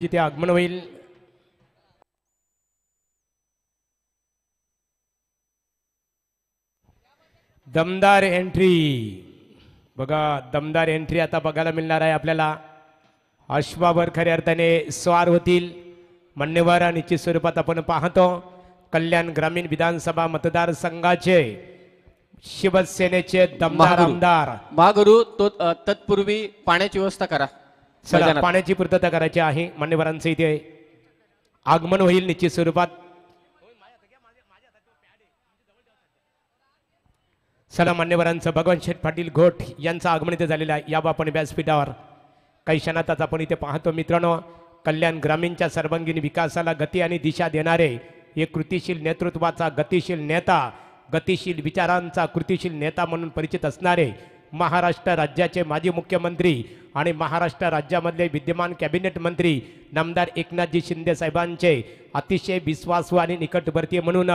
जिथे आगमन होईल दमदार एंट्री बघा दमदार एंट्री आता बघायला मिळणार आहे आपल्याला अश्वावर खऱ्या अर्थाने स्वार होतील मान्यवर निश्चित स्वरूपात आपण पाहतो कल्याण ग्रामीण विधानसभा मतदारसंघाचे शिवसेनेचे दमदार आमदार महागुरु तो तत्पूर्वी पाण्याची व्यवस्था करा चला पाण्याची पूर्तता करायची आहे मान्यवरांचे इथे आगमन होईल निश्चित स्वरूपात चला मान्यवरांचं भगवान शेठ पाटील घोट यांचं आगमन इथे झालेलं आहे या आपण व्यासपीठावर काही क्षणातच आपण इथे पाहतो मित्रांनो कल्याण ग्रामीणच्या सर्वांगीण विकासाला गती आणि दिशा देणारे एक कृतिशील नेतृत्वाचा गतिशील नेता गतिशील विचारांचा कृतिशील नेता म्हणून परिचित असणारे महाराष्ट्र राज्याचे माजी मुख्यमंत्री आणि महाराष्ट्र राज्यामधले विद्यमान कॅबिनेट मंत्री नामदार एकनाथजी शिंदे साहेबांचे अतिशय विश्वासू आणि निकटवर्तीय म्हणून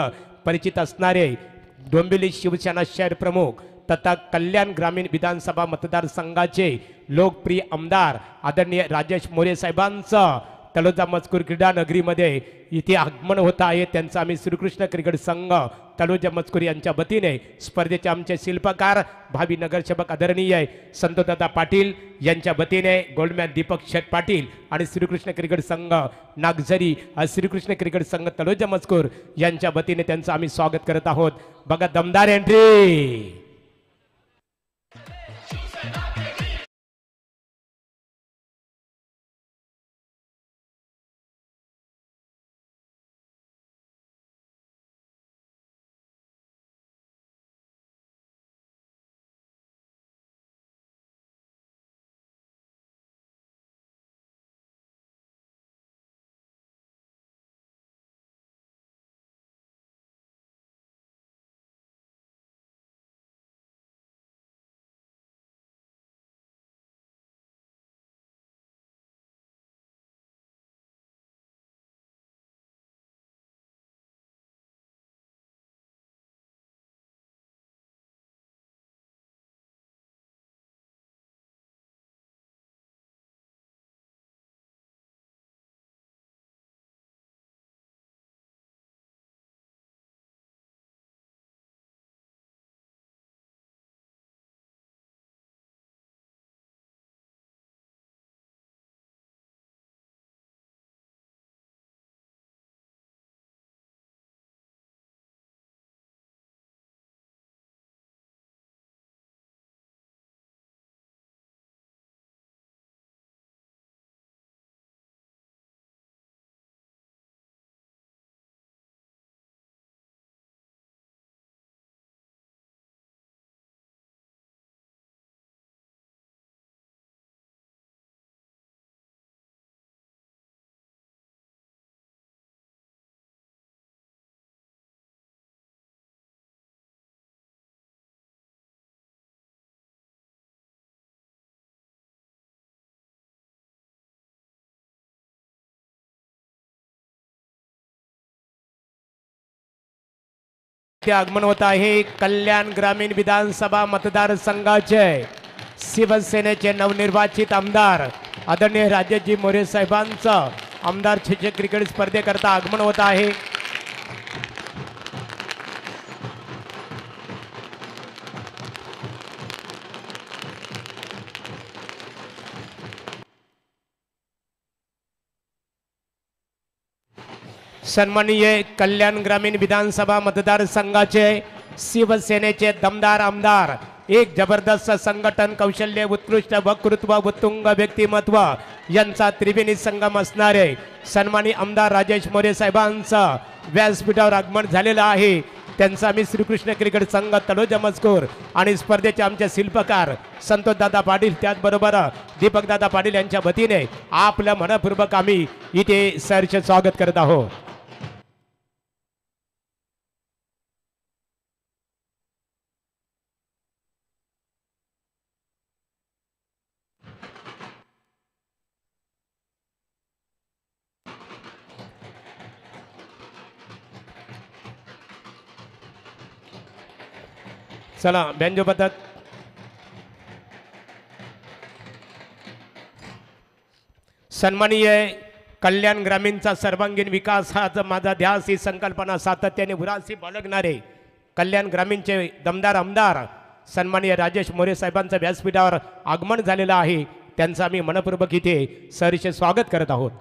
परिचित असणारे डोंबिवली शिवसेना शहर प्रमुख तथा कल्याण ग्रामीण विधानसभा मतदारसंघाचे लोकप्रिय आमदार आदरणीय राजेश मोरे साहेबांचं तलोजा मजकूर क्रीडा नगरीमध्ये इथे आगमन होत आहे त्यांचा आम्ही श्रीकृष्ण क्रिकेट संघ तलोजा मजकूर यांच्या वतीने स्पर्धेचे आमचे शिल्पकार भावी नगरसेवक आदरणीय संतोषदादा पाटील यांच्या वतीने गोल्डमॅन दीपक शेठ पाटील आणि श्रीकृष्ण क्रिकेट संघ नागझरी श्रीकृष्ण क्रिकेट संघ तलोजा मजकूर यांच्या वतीने त्यांचं आम्ही स्वागत करत आहोत बघा दमदार एंट्री आगमन होत आहे कल्याण ग्रामीण विधानसभा मतदारसंघाचे शिवसेनेचे नवनिर्वाचित आमदार आदरणीय राजेशजी मोरे साहेबांचं आमदार चषक क्रिकेट स्पर्धेकरता आगमन होत आहे सन्माननीय कल्याण ग्रामीण विधानसभा मतदारसंघाचे शिवसेनेचे दमदार आमदार एक जबरदस्त संघटन कौशल्य उत्कृष्ट वक्तृत्व उत्तुंग व्यक्तिमत्व यांचा त्रिवेणी संगम असणारे सन्माननीय आमदार राजेश मोरे साहेबांचं व्यासपीठावर आगमन झालेलं आहे त्यांचा आम्ही श्रीकृष्ण क्रिकेट संघ तलोजा मजकूर आणि स्पर्धेचे आमचे शिल्पकार संतोषदादा पाटील त्याचबरोबर दीपकदादा पाटील यांच्या वतीने आपलं मनपूर्वक आम्ही इथे सरचे स्वागत करत आहोत चला बेंजो पथक सन्माननीय कल्याण ग्रामीणचा सर्वांगीण विकासाचा माझा ध्यास ही संकल्पना सातत्याने उरासी बाळगणारे कल्याण ग्रामीणचे दमदार आमदार सन्माननीय राजेश मोरे साहेबांचं व्यासपीठावर आगमन झालेलं आहे. त्यांचं आम्ही मनपूर्वक इथे सहर्ष स्वागत करत आहोत.